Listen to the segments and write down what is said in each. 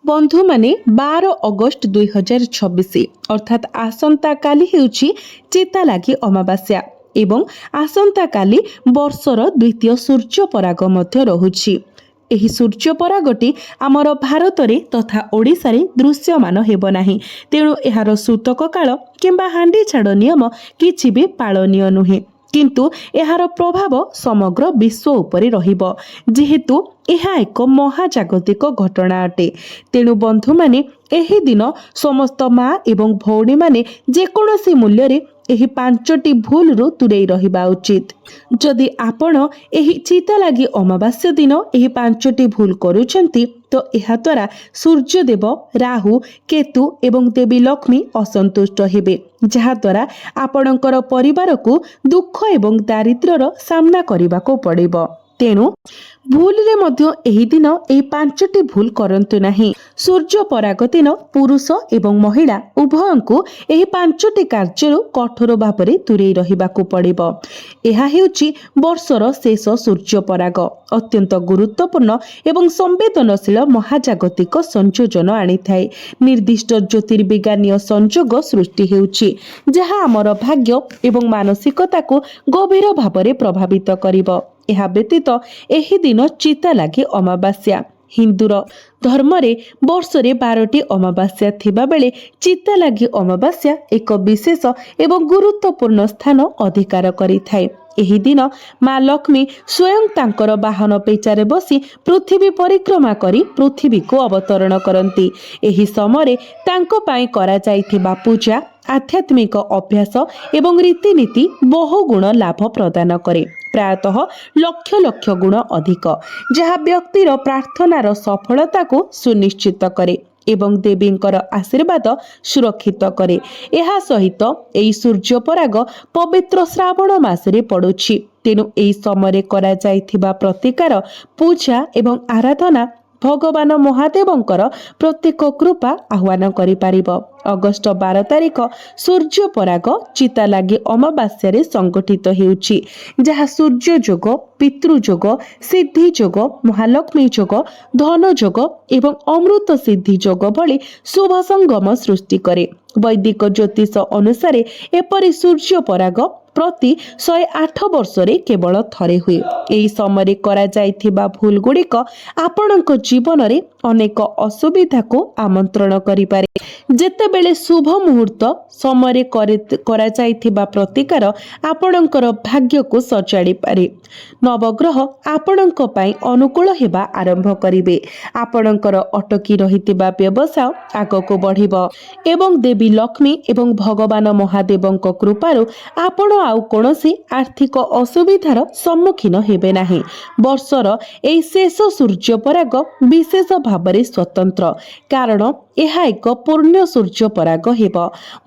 बंधु माने 12 अगस्त 2026 अर्थात आसंता काली हेउची चिता लागी अमावास्या एवं आसंता काली वर्षर द्वितीय सूर्य पराग मध्य रहुछि। ଏହି ସୂର୍ଯ୍ୟ ପରାଗଟି ଆମର ଭାରତରେ ତଥା ଓଡ଼ିଶାରେ ଦୃଶ୍ୟମାନ ହେବ ନାହିଁ। ତେଣୁ ଏହାର ସୂତକ କାଳ କିମ୍ବା ହାଣ୍ଡି ଛାଡ଼ ନିୟମ କିଛି ବି ପାଳନୀୟ ନୁହେଁ। କିନ୍ତୁ ଏହାର ପ୍ରଭାବ ସମଗ୍ର ବିଶ୍ୱ ଉପରେ ରହିବ, ଯେହେତୁ ଏହା ଏକ ମହାଜାଗତିକ ଘଟଣା ଅଟେ। ତେଣୁ ବନ୍ଧୁମାନେ, ଏହି ଦିନ ସମସ୍ତ ମା ଏବଂ ଭଉଣୀମାନେ ଯେକୌଣସି ମୂଲ୍ୟରେ ଏହି 5ଟି ଭୁଲରୁ ଦୂରେଇ ରହିବା ଉଚିତ। ଯଦି ଆପଣ ଏହି ଚିତା ଲାଗି ଅମାବାସ୍ୟା ଦିନ ଏହି 5ଟି ଭୁଲ କରୁଛନ୍ତି, ତ ଏହା ଦ୍ୱାରା ସୂର୍ଯ୍ୟଦେବ, ରାହୁ, କେତୁ ଏବଂ ଦେବୀ ଲକ୍ଷ୍ମୀ ଅସନ୍ତୁଷ୍ଟ ହେବେ, ଯାହାଦ୍ୱାରା ଆପଣଙ୍କର ପରିବାରକୁ ଦୁଃଖ ଏବଂ ଦାରିଦ୍ର୍ୟର ସାମ୍ନା କରିବାକୁ ପଡ଼ିବ। ତେଣୁ ଭୁଲରେ ମଧ୍ୟ ଏହି ଦିନ ଏହି 5ଟି ଭୁଲ କରନ୍ତୁ ନାହିଁ। ସୂର୍ଯ୍ୟ ପରାଗ ଦିନ ପୁରୁଷ ଏବଂ ମହିଳା ଉଭୟଙ୍କୁ ଏହି 5ଟି କାର୍ଯ୍ୟରୁ କଠୋର ଭାବରେ ଦୂରେଇ ରହିବାକୁ ପଡ଼ିବ। ଏହା ହେଉଛି ବର୍ଷର ଶେଷ ସୂର୍ଯ୍ୟ ପରାଗ, ଅତ୍ୟନ୍ତ ଗୁରୁତ୍ୱପୂର୍ଣ୍ଣ ଏବଂ ସମ୍ବେଦନଶୀଳ ମହାଜାଗତିକ ସଂଯୋଜନ ଆଣିଥାଏ। ନିର୍ଦ୍ଦିଷ୍ଟ ଜ୍ୟୋତିର୍ବିଜ୍ଞାନୀୟ ସଂଯୋଗ ସୃଷ୍ଟି ହେଉଛି, ଯାହା ଆମର ଭାଗ୍ୟ ଏବଂ ମାନସିକତାକୁ ଗଭୀର ଭାବରେ ପ୍ରଭାବିତ କରିବ। ଏହା ବ୍ୟତୀତ ଏହି ଦିନ ଚିତା ଲାଗି ଅମାବାସ୍ୟା। ହିନ୍ଦୁର ଧର୍ମରେ ବର୍ଷରେ 12ଟି ଅମାବାସ୍ୟା ଥିବାବେଳେ ଚିତା ଲାଗି ଅମାବାସ୍ୟା ଏକ ବିଶେଷ ଏବଂ ଗୁରୁତ୍ୱପୂର୍ଣ୍ଣ ସ୍ଥାନ ଅଧିକାର କରିଥାଏ। ଏହି ଦିନ ମା ଲକ୍ଷ୍ମୀ ସ୍ୱୟଂ ତାଙ୍କର ବାହନ ପେଚାରେ ବସି ପୃଥିବୀ ପରିକ୍ରମା କରି ପୃଥିବୀକୁ ଅବତରଣ କରନ୍ତି। ଏହି ସମୟରେ ତାଙ୍କ ପାଇଁ କରାଯାଇଥିବା ପୂଜା, ଆଧ୍ୟାତ୍ମିକ ଅଭ୍ୟାସ ଏବଂ ରୀତିନୀତି ବହୁ ଗୁଣ ଲାଭ ପ୍ରଦାନ କରେ, ପ୍ରାୟତଃ ଲକ୍ଷ ଲକ୍ଷ ଗୁଣ ଅଧିକ, ଯାହା ବ୍ୟକ୍ତିର ପ୍ରାର୍ଥନାର ସଫଳତାକୁ ସୁନିଶ୍ଚିତ କରେ ଏବଂ ଦେବୀଙ୍କର ଆଶୀର୍ବାଦ ସୁରକ୍ଷିତ କରେ। ଏହା ସହିତ ଏହି ସୂର୍ଯ୍ୟ ପରାଗ ପବିତ୍ର ଶ୍ରାବଣ ମାସରେ ପଡୁଛି। ତେଣୁ ଏହି ସମୟରେ କରାଯାଇଥିବା ପ୍ରତିକାର ପୂଜା ଏବଂ ଆରାଧନା ଭଗବାନ ମହାଦେବଙ୍କର ପ୍ରତ୍ୟେକ କୃପା ଆହ୍ୱାନ କରିପାରିବ। ଅଗଷ୍ଟ 12 ତାରିଖ ସୂର୍ଯ୍ୟ ପରାଗ ଚିତା ଲାଗି ଅମାବାସ୍ୟାରେ ସଂଗଠିତ ହେଉଛି, ଯାହା ସୂର୍ଯ୍ୟ ଯୋଗ, ପିତୃ ଯୋଗ, ସିଦ୍ଧି ଯୋଗ, ମହାଲକ୍ଷ୍ମୀ ଯୋଗ, ଧନ ଯୋଗ ଏବଂ ଅମୃତ ସିଦ୍ଧି ଯୋଗ ଭଳି ଶୁଭ ସଙ୍ଗମ ସୃଷ୍ଟି କରେ। ବୈଦିକ ଜ୍ୟୋତିଷ ଅନୁସାରେ ଏପରି ସୂର୍ଯ୍ୟ ପରାଗ ପ୍ରତି 108 ବର୍ଷରେ କେବଳ ଥରେ ହୁଏ। ଏହି ସମୟରେ କରାଯାଇଥିବା ଭୁଲ ଗୁଡ଼ିକ ଆପଣଙ୍କ ଜୀବନରେ ଅନେକ ଅସୁବିଧାକୁ ଆମନ୍ତ୍ରଣ କରିପାରେ। ଯେତେବେଳେ ଶୁଭ ମୁହୂର୍ତ୍ତ ସମୟରେ କରାଯାଇଥିବା ପ୍ରତିକାର ଆପଣଙ୍କର ଭାଗ୍ୟକୁ ସଜାଡ଼ି ପାରେ, ନବଗ୍ରହ ଆପଣଙ୍କ ପାଇଁ ଅନୁକୂଳ ହେବା ଆରମ୍ଭ କରିବେ, ଆପଣଙ୍କର ଅଟକି ରହିଥିବା ବ୍ୟବସାୟ ଆଗକୁ ବଢ଼ିବ ଏବଂ ଦେବୀ ଲକ୍ଷ୍ମୀ ଏବଂ ଭଗବାନ ମହାଦେବଙ୍କ କୃପାରୁ ଆପଣ ଆଉ କୌଣସି ଆର୍ଥିକ ଅସୁବିଧାର ସମ୍ମୁଖୀନ ହେବେ ନାହିଁ। ବର୍ଷର ଏହି ଶେଷ ସୂର୍ଯ୍ୟ ପରାଗ ବିଶେଷ ଭାବରେ ସ୍ୱତନ୍ତ୍ର, କାରଣ ଏହା ଏକ ପୂର୍ଣ୍ଣ ସୂର୍ଯ୍ୟ ପରାଗ ହେବ।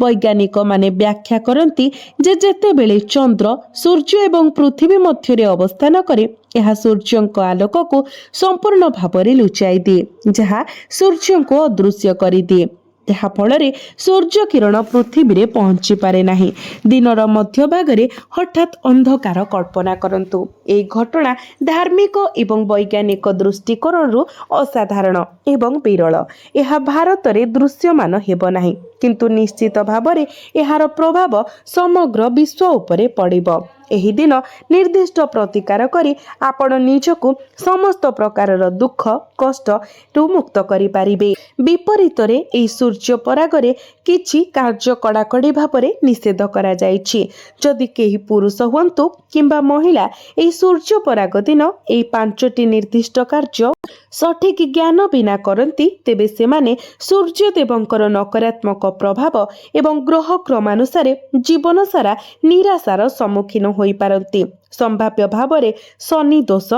ବୈଜ୍ଞାନିକ ମାନେ ବ୍ୟାଖ୍ୟା କରନ୍ତି ଯେ ଯେତେବେଳେ ଚନ୍ଦ୍ର, ସୂର୍ଯ୍ୟ ଏବଂ ପୃଥିବୀ ମଧ୍ୟରେ ଅବସ୍ଥାନ କରେ, ଏହା ସୂର୍ଯ୍ୟଙ୍କ ଆଲୋକକୁ ସମ୍ପୂର୍ଣ୍ଣ ଭାବରେ ଲୁଚାଇ ଦିଏ, ଯାହା ସୂର୍ଯ୍ୟଙ୍କୁ ଅଦୃଶ୍ୟ କରିଦିଏ। ଏହା ଫଳରେ ସୂର୍ଯ୍ୟ କିରଣ ପୃଥିବୀରେ ପହଞ୍ଚି ପାରେ ନାହିଁ। ଦିନର ମଧ୍ୟଭାଗରେ ହଠାତ୍ ଅନ୍ଧକାର କଳ୍ପନା କରନ୍ତୁ। ଏହି ଘଟଣା ଧାର୍ମିକ ଏବଂ ବୈଜ୍ଞାନିକ ଦୃଷ୍ଟିକୋଣରୁ ଅସାଧାରଣ ଏବଂ ବିରଳ। ଏହା ଭାରତରେ ଦୃଶ୍ୟମାନ ହେବ ନାହିଁ, କିନ୍ତୁ ନିଶ୍ଚିତ ଭାବରେ ଏହାର ପ୍ରଭାବ ସମଗ୍ର ବିଶ୍ୱ ଉପରେ ପଡ଼ିବ। ଏହି ଦିନ ନିର୍ଦ୍ଦିଷ୍ଟ ପ୍ରତିକାର କରି ଆପଣ ନିଜକୁ ସମସ୍ତ ପ୍ରକାରର ଦୁଃଖ କଷ୍ଟରୁ ମୁକ୍ତ କରିପାରିବେ। ବିପରୀତରେ ଏହି ସୂର୍ଯ୍ୟ ପରାଗରେ କିଛି କାର୍ଯ୍ୟ କଡ଼ାକଡ଼ି ଭାବରେ ନିଷେଧ କରାଯାଇଛି। ଯଦି କେହି ପୁରୁଷ ହୁଅନ୍ତୁ କିମ୍ବା ମହିଳା ଏହି ସୂର୍ଯ୍ୟ ପରାଗ ଦିନ ଏହି 5ଟି ନିର୍ଦ୍ଦିଷ୍ଟ କାର୍ଯ୍ୟ ସଠିକ ଜ୍ଞାନ ବିନା କରନ୍ତି, ତେବେ ସେମାନେ ସୂର୍ଯ୍ୟଦେବଙ୍କର ନକାରାତ୍ମକ ପ୍ରଭାବ ଏବଂ ଗ୍ରହ କ୍ରମାନୁସାରେ ଜୀବନ ସାରା ନିରାଶାର ସମ୍ମୁଖୀନ ହୋଇପାରନ୍ତି। ସମ୍ଭାବ୍ୟ ଭାବରେ ଶନି ଦୋଷ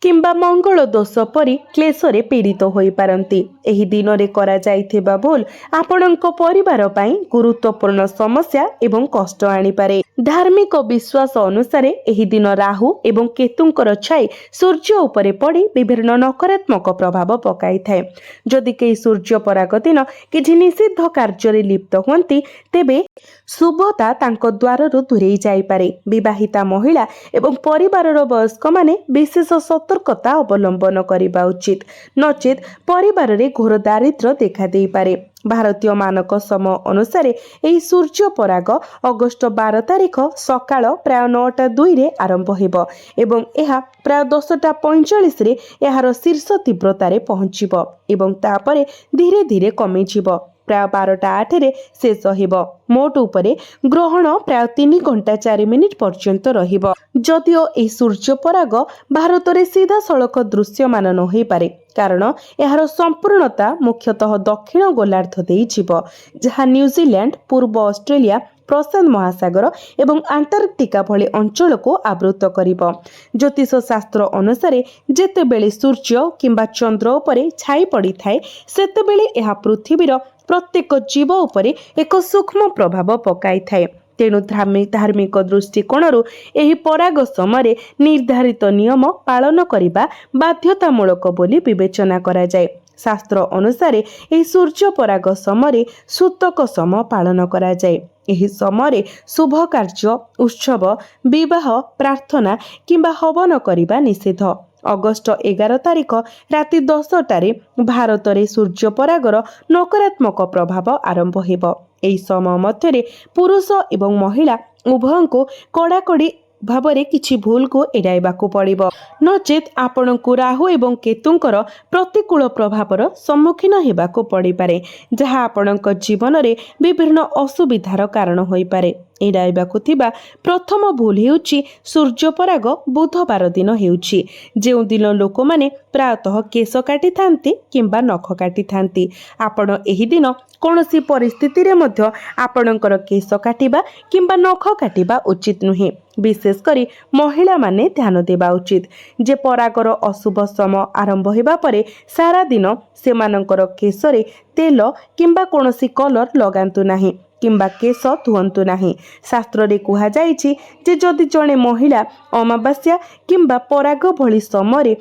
କିମ୍ବା ମଙ୍ଗଳ ଦୋଷ ପରି କ୍ଲେଶରେ ପୀଡ଼ିତ ହୋଇପାରନ୍ତି। ଏହି ଦିନରେ କରାଯାଇଥିବା ଭୁଲ ଆପଣଙ୍କ ପରିବାର ପାଇଁ ଗୁରୁତ୍ୱପୂର୍ଣ୍ଣ ସମସ୍ୟା ଏବଂ କଷ୍ଟ ଆଣିପାରେ। धार्मिक विश्वास अनुसार एही दिन राहु एवं केतुंकर छाई सूर्य उपरे पड़ी विभिन्न नकारात्मक प्रभाव पकाई थाए। जदि कई सूर्य पराग दिन किछि निषिद्ध कार्य लिप्त हुअंती तेबे शुभता तांको द्वाररु दूरेई जाई पारे। विवाहिता महिला एवं परिवारर वयस्क माने विशेष सतर्कता अवलंबन करिबा उचित, नचेत परिवार रे घोर दारिद्र्य देखा देई पारे। भारतीय मानक समय अनुसार यही सूर्य पराग अगस्ट 12 तारिख सकाळ प्राय 9:02 रे आरंभ हेबो एवं एहा प्राय 10:45 रे एहार शीर्ष तीव्रतारे पहुंचिबो एवं तापरे धीरे धीरे कमी जिवो। प्राय 12:08 रे शेष हेबो। मोट उपरे ग्रहण प्राय 3 घंटा 4 मिनिट पर्यंत रहिबो। जदिओ ए सूर्य पराग भारत रे सीधा सड़क दृश्यमान न होई पारे कारण एहार संपूर्णता मुख्यतः दक्षिण गोलार्ध देई जिवो, जहाँ न्यूजीलैंड, पूर्व ऑस्ट्रेलिया, प्रशांत महासागर एवं अंटार्कटिका भली अंचल को आवृत करिबो। ज्योतिष शास्त्र अनुसार जेतेबेले सूर्य किंबा चंद्र उपरे छाई पड़ी थाए सेतेबेले एहा पृथ्वीर प्रत्येक जीव उपरे एक सूक्ष्म प्रभाव पकाई थाए। तेणु धार्मिक दृष्टिकोणरू एही पराग समय निर्धारित नियम पालन करिबा बाध्यतामूलक बोली विवेचना करा जाए। शास्त्र अनुसार एही सूर्य पराग समय सूतक सम पालन करा जाए। एही समय शुभ कार्य, उत्सव, विवाह, प्रार्थना किंबा हवन करिबा निषेध। अगस्ट 11 तारिख राति 10टारे भारत रे सूर्य परागर नकारात्मक प्रभाव आरंभ हेबो। एही समय मध्यरे पुरुष एवं महिला उभय को कड़ाकड़ी भावरे किछि भूल को एड़ाइबाकू पड़िबो, नचेत आपणकू राहु एवं केतुंकर प्रतिकूल प्रभावर सम्मुखीन हेबाकू पड़ी पारे, जहाँ आपणक जीवन रे विभिन्न असुविधार कारण होई पारे। एड़ाइबाकू थिबा प्रथम भूल हेउछि सूर्य पराग बुधवार दिन हेउछि, जेउ दिन लोक माने प्रायतः केश काटी थांती किंबा नख काटी थांती। आपण एही दिन कौनसी परिस्थिति रे मध्य आपणकर केश काटिबा किंबा नख काटिबा उचित नुहे। विशेष करी महिला माने ध्यान देबा उचित जे परागर अशुभ समय आरंभ हेबा परे सारा दिन सेमानंकर केशरे तेल किंबा कौनसी कलर लगांतु नाही किंबा केश धुअंतु नाही। शास्त्र रे कुहा जाईछि जे जदि जणे महिला अमावास्या किंबा पराग भली समय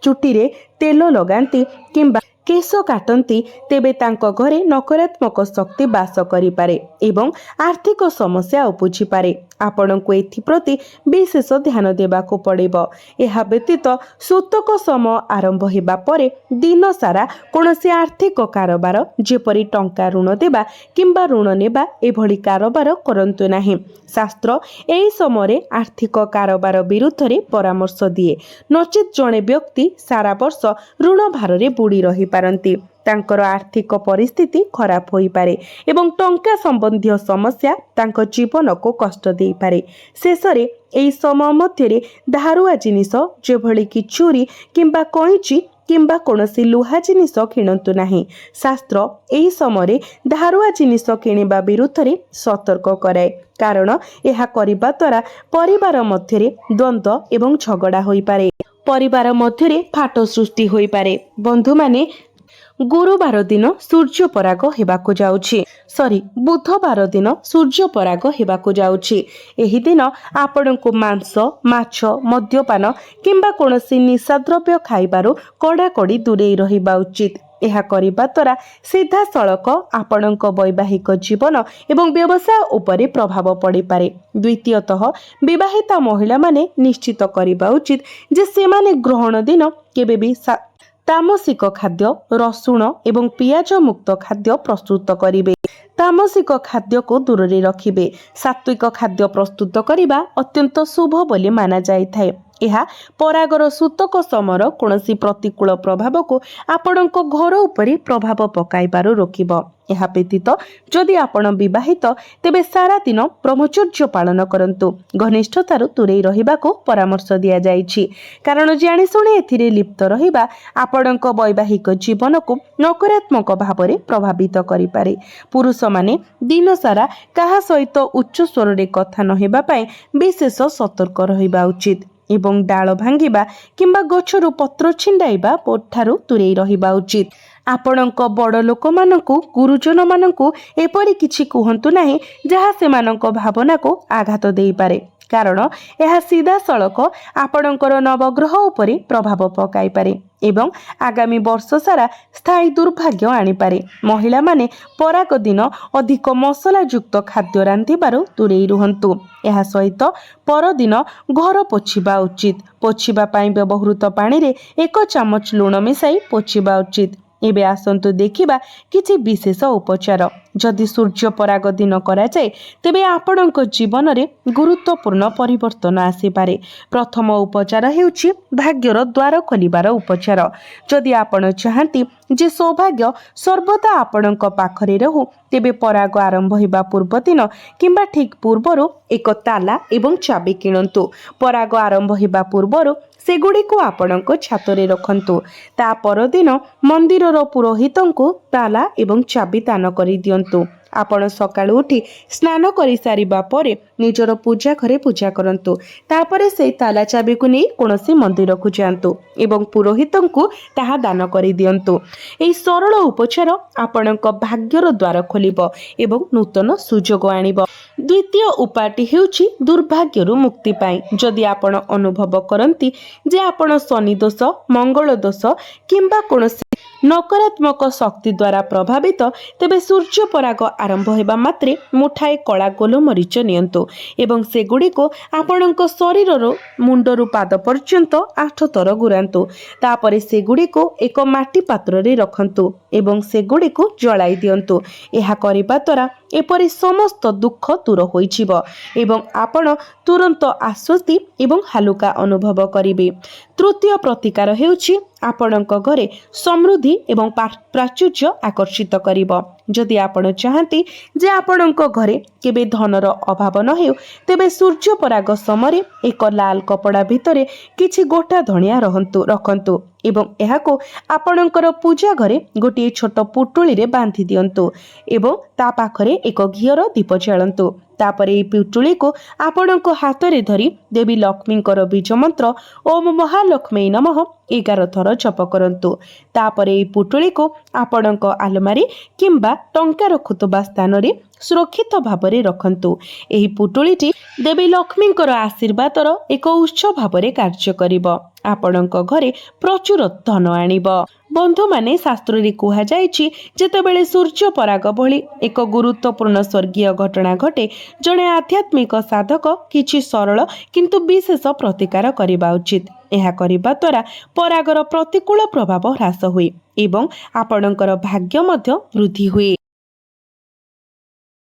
चुटी रे तेल लगांती किंबा केश काटती तेबे तांको घरे नकारात्मक शक्ति बास करि पारे एवं आर्थिक समस्या उपजी पारे। आपणको एथिप्रति विशेष ध्यान देबाकू पड़िबो। एहा व्यतीत सूतक समय आरंभ हेबा परे दिन सारा कौनसी आर्थिक कारोबार जेपरि टंका ऋण देबा किंबा ऋण नेबा एभली कारोबार करंतु नाही। शास्त्र एही समय आर्थिक कारोबार विरुद्ध रे परामर्श दिए, नचेत जणे व्यक्ति सारा वर्ष ऋण भार रे बुड़ी रही पारंती। तांकर आर्थिक परिस्थिति खराब होई पारे एवं टंका संबंधी समस्या तांको जीवन को कष्ट देई पारे। शेषरे एही समय मध्यरे धारुआ जिनिस जेभली कि चोरी किंबा कैंची किंबा कौनसी लुहा जिनिस किणंतु नाही। शास्त्र एही समय धारुआ जिनिस किणिबा विरुद्ध रे सतर्क कराए, कारण एहा करिबा द्वारा परिवार मध्यरे द्वंद्व एवं झगड़ा होई पारे, परिवार मध्यरे फाट सृष्टि होई पारे। बंधु माने गुरुवार दिन सूर्य पराग हेबाकू जाउछि, बुधवार दिन सूर्य पराग हेबाकू जाउछि। एही दिन आपणको मांस, माछ, मद्यपान किंबा कौनसी निशाद्रव्य खाइबारु कड़ाकड़ी दूरेई रहिबा उचित। ଏହା କରିବା ଦ୍ୱାରା ସିଧାସଳଖ ଆପଣଙ୍କ ବୈବାହିକ ଜୀବନ ଏବଂ ବ୍ୟବସାୟ ଉପରେ ପ୍ରଭାବ ପଡ଼ିପାରେ। ଦ୍ୱିତୀୟତଃ ବିବାହିତା ମହିଳାମାନେ ନିଶ୍ଚିତ କରିବା ଉଚିତ ଯେ ସେମାନେ ଗ୍ରହଣ ଦିନ କେବେ ବି ତାମସିକ ଖାଦ୍ୟ, ରସୁଣ ଏବଂ ପିଆଜ ମୁକ୍ତ ଖାଦ୍ୟ ପ୍ରସ୍ତୁତ କରିବେ। ତାମସିକ ଖାଦ୍ୟକୁ ଦୂରରେ ରଖିବେ। ସାତ୍ୱିକ ଖାଦ୍ୟ ପ୍ରସ୍ତୁତ କରିବା ଅତ୍ୟନ୍ତ ଶୁଭ ବୋଲି ମାନା ଯାଇଥାଏ। ଏହା ପରାଗର ସୂତକ ସମୟର କୌଣସି ପ୍ରତିକୂଳ ପ୍ରଭାବକୁ ଆପଣଙ୍କ ଘର ଉପରେ ପ୍ରଭାବ ପକାଇବାରୁ ରୋକିବ। ଏହା ବ୍ୟତୀତ ଯଦି ଆପଣ ବିବାହିତ ତେବେ ସାରା ଦିନ ବ୍ରହ୍ମଚର୍ଯ୍ୟ ପାଳନ କରନ୍ତୁ। ଘନିଷ୍ଠତାରୁ ଦୂରେଇ ରହିବାକୁ ପରାମର୍ଶ ଦିଆଯାଇଛି, କାରଣ ଜାଣିଶୁଣି ଏଥିରେ ଲିପ୍ତ ରହିବା ଆପଣଙ୍କ ବୈବାହିକ ଜୀବନକୁ ନକାରାତ୍ମକ ଭାବରେ ପ୍ରଭାବିତ କରିପାରେ। ପୁରୁଷମାନେ ଦିନ ସାରା କାହା ସହିତ ଉଚ୍ଚ ସ୍ୱରରେ କଥା ନ ହେବା ପାଇଁ ବିଶେଷ ସତର୍କ ରହିବା ଉଚିତ ଏବଂ ଡାଳ ଭାଙ୍ଗିବା କିମ୍ବା ଗଛରୁ ପତ୍ର ଛିଣ୍ଡାଇବା ଠାରୁ ଦୂରେଇ ରହିବା ଉଚିତ। ଆପଣଙ୍କ ବଡ଼ ଲୋକମାନଙ୍କୁ ଗୁରୁଜନ ମାନଙ୍କୁ ଏପରି କିଛି କୁହନ୍ତୁ ନାହିଁ ଯାହା ସେମାନଙ୍କ ଭାବନାକୁ ଆଘାତ ଦେଇପାରେ, କାରଣ ଏହା ସିଧାସଳଖ ଆପଣଙ୍କର ନବଗ୍ରହ ଉପରେ ପ୍ରଭାବ ପକାଇପାରେ ଏବଂ ଆଗାମୀ ବର୍ଷ ସାରା ସ୍ଥାୟୀ ଦୁର୍ଭାଗ୍ୟ ଆଣିପାରେ। ମହିଳାମାନେ ପରାଗ ଦିନ ଅଧିକ ମସଲାଯୁକ୍ତ ଖାଦ୍ୟ ରାନ୍ଧିବାରୁ ଦୂରେଇ ରୁହନ୍ତୁ। ଏହା ସହିତ ପରଦିନ ଘର ପୋଛିବା ଉଚିତ। ପୋଛିବା ପାଇଁ ବ୍ୟବହୃତ ପାଣିରେ 1 ଚାମଚ ଲୁଣ ମିଶାଇ ପୋଛିବା ଉଚିତ। ଏବେ ଆସନ୍ତୁ ଦେଖିବା କିଛି ବିଶେଷ ଉପଚାର। ଯଦି ସୂର୍ଯ୍ୟ ପରାଗ ଦିନ କରାଯାଏ ତେବେ ଆପଣଙ୍କ ଜୀବନରେ ଗୁରୁତ୍ୱପୂର୍ଣ୍ଣ ପରିବର୍ତ୍ତନ ଆସିପାରେ। ପ୍ରଥମ ଉପଚାର ହେଉଛି ଭାଗ୍ୟର ଦ୍ୱାର ଖୋଲିବାର ଉପଚାର। ଯଦି ଆପଣ ଚାହାନ୍ତି ଯେ ସୌଭାଗ୍ୟ ସର୍ବଦା ଆପଣଙ୍କ ପାଖରେ ରହୁ, ତେବେ ପରାଗ ଆରମ୍ଭ ହେବା ପୂର୍ବ ଦିନ କିମ୍ବା ଠିକ୍ ପୂର୍ବରୁ ଏକ ତାଲା ଏବଂ ଚାବି କିଣନ୍ତୁ। ପରାଗ ଆରମ୍ଭ ହେବା ପୂର୍ବରୁ ସେଗୁଡ଼ିକୁ ଆପଣଙ୍କ ଛାତରେ ରଖନ୍ତୁ। ତା ପରଦିନ ମନ୍ଦିରର ପୁରୋହିତଙ୍କୁ ତାଲା ଏବଂ ଚାବି ଦାନ କରିଦିଅନ୍ତୁ। ଆପଣ ସକାଳୁ ଉଠି ସ୍ନାନ କରିସାରିବା ପରେ ନିଜର ପୂଜା ଘରେ ପୂଜା କରନ୍ତୁ। ତାପରେ ସେହି ତାଲା ଚାବିକୁ ନେଇ କୌଣସି ମନ୍ଦିରକୁ ଯାଆନ୍ତୁ ଏବଂ ପୁରୋହିତଙ୍କୁ ତାହା ଦାନ କରିଦିଅନ୍ତୁ। ଏହି ସରଳ ଉପଚାର ଆପଣଙ୍କ ଭାଗ୍ୟର ଦ୍ୱାର ଖୋଲିବ ଏବଂ ନୂତନ ସୁଯୋଗ ଆଣିବ। ଦ୍ୱିତୀୟ ଉପାୟଟି ହେଉଛି ଦୁର୍ଭାଗ୍ୟରୁ ମୁକ୍ତି ପାଇଁ। ଯଦି ଆପଣ ଅନୁଭବ କରନ୍ତି ଯେ ଆପଣ ଶନି ଦୋଷ, ମଙ୍ଗଳ ଦୋଷ କିମ୍ବା କୌଣସି ନକାରାତ୍ମକ ଶକ୍ତି ଦ୍ୱାରା ପ୍ରଭାବିତ, ତେବେ ସୂର୍ଯ୍ୟ ପରାଗ ଆରମ୍ଭ ହେବା ମାତ୍ରେ ମୁଠାଏ କଳା ଗୋଲମରିଚ ନିଅନ୍ତୁ ଏବଂ ସେଗୁଡ଼ିକୁ ଆପଣଙ୍କ ଶରୀରର ମୁଣ୍ଡରୁ ପାଦ ପର୍ଯ୍ୟନ୍ତ 8 ଥର ଘୁରାନ୍ତୁ। ତାପରେ ସେଗୁଡ଼ିକୁ ଏକ ମାଟି ପାତ୍ରରେ ରଖନ୍ତୁ ଏବଂ ସେଗୁଡ଼ିକୁ ଜଳାଇ ଦିଅନ୍ତୁ। ଏହା କରିବା ଦ୍ୱାରା ଏପରି ସମସ୍ତ ଦୁଃଖ ଦୂର ହୋଇଯିବ ଏବଂ ଆପଣ ତୁରନ୍ତ ଆଶ୍ୱସ୍ତି ଏବଂ ହାଲୁକା ଅନୁଭବ କରିବେ। ତୃତୀୟ ପ୍ରତିକାର ହେଉଛି ଆପଣଙ୍କ ଘରେ ସମୃଦ୍ଧି ଏବଂ ପ୍ରାଚୁର୍ଯ୍ୟ ଆକର୍ଷିତ କରିବ। ଯଦି ଆପଣ ଚାହାନ୍ତି ଯେ ଆପଣଙ୍କ ଘରେ କେବେ ଧନର ଅଭାବ ନ ହେଉ, ତେବେ ସୂର୍ଯ୍ୟ ପରାଗ ସମୟରେ ଏକ ଲାଲ କପଡ଼ା ଭିତରେ କିଛି ଗୋଟା ଧଣିଆ ରଖନ୍ତୁ ଏବଂ ଏହାକୁ ଆପଣଙ୍କର ପୂଜା ଘରେ ଗୋଟିଏ ଛୋଟ ପୁଟୁଳିରେ ବାନ୍ଧି ଦିଅନ୍ତୁ ଏବଂ ତା ପାଖରେ ଏକ ଘିଅର ଦୀପ ଜାଳନ୍ତୁ। ତାପରେ ଏହି ପିଟୁଳିକୁ ଆପଣଙ୍କ ହାତରେ ଧରି ଦେବୀ ଲକ୍ଷ୍ମୀଙ୍କର ବୀଜ ମନ୍ତ୍ର ଓମ୍ ମହାଲକ୍ଷ୍ମୀ ନମଃ 11 ଥର ଜପ କରନ୍ତୁ। ତାପରେ ଏହି ପୁଟୁଳିକୁ ଆପଣଙ୍କ ଆଲମାରୀ କିମ୍ବା ଟଙ୍କା ରଖୁଥିବା ସ୍ଥାନରେ ସୁରକ୍ଷିତ ଭାବରେ ରଖନ୍ତୁ। ଏହି ପୁଟୁଳିଟି ଦେବୀ ଲକ୍ଷ୍ମୀଙ୍କର ଆଶୀର୍ବାଦର ଏକ ଉତ୍ସ ଭାବରେ କାର୍ଯ୍ୟ କରିବ। ଆପଣଙ୍କ ଘରେ ପ୍ରଚୁର ଧନ ଆଣିବ। ବନ୍ଧୁମାନେ, ଶାସ୍ତ୍ରରେ କୁହାଯାଇଛି ଯେତେବେଳେ ସୂର୍ଯ୍ୟ ପରାଗ ଭଳି ଏକ ଗୁରୁତ୍ୱପୂର୍ଣ୍ଣ ସ୍ୱର୍ଗୀୟ ଘଟଣା ଘଟେ, ଜଣେ ଆଧ୍ୟାତ୍ମିକ ସାଧକ କିଛି ସରଳ କିନ୍ତୁ ବିଶେଷ ପ୍ରତିକାର କରିବା ଉଚିତ। ଏହା କରିବା ଦ୍ୱାରା ପରାଗର ପ୍ରତିକୂଳ ପ୍ରଭାବ ହ୍ରାସ ହୁଏ ଏବଂ ଆପଣଙ୍କର ଭାଗ୍ୟ ମଧ୍ୟ ବୃଦ୍ଧି ହୁଏ।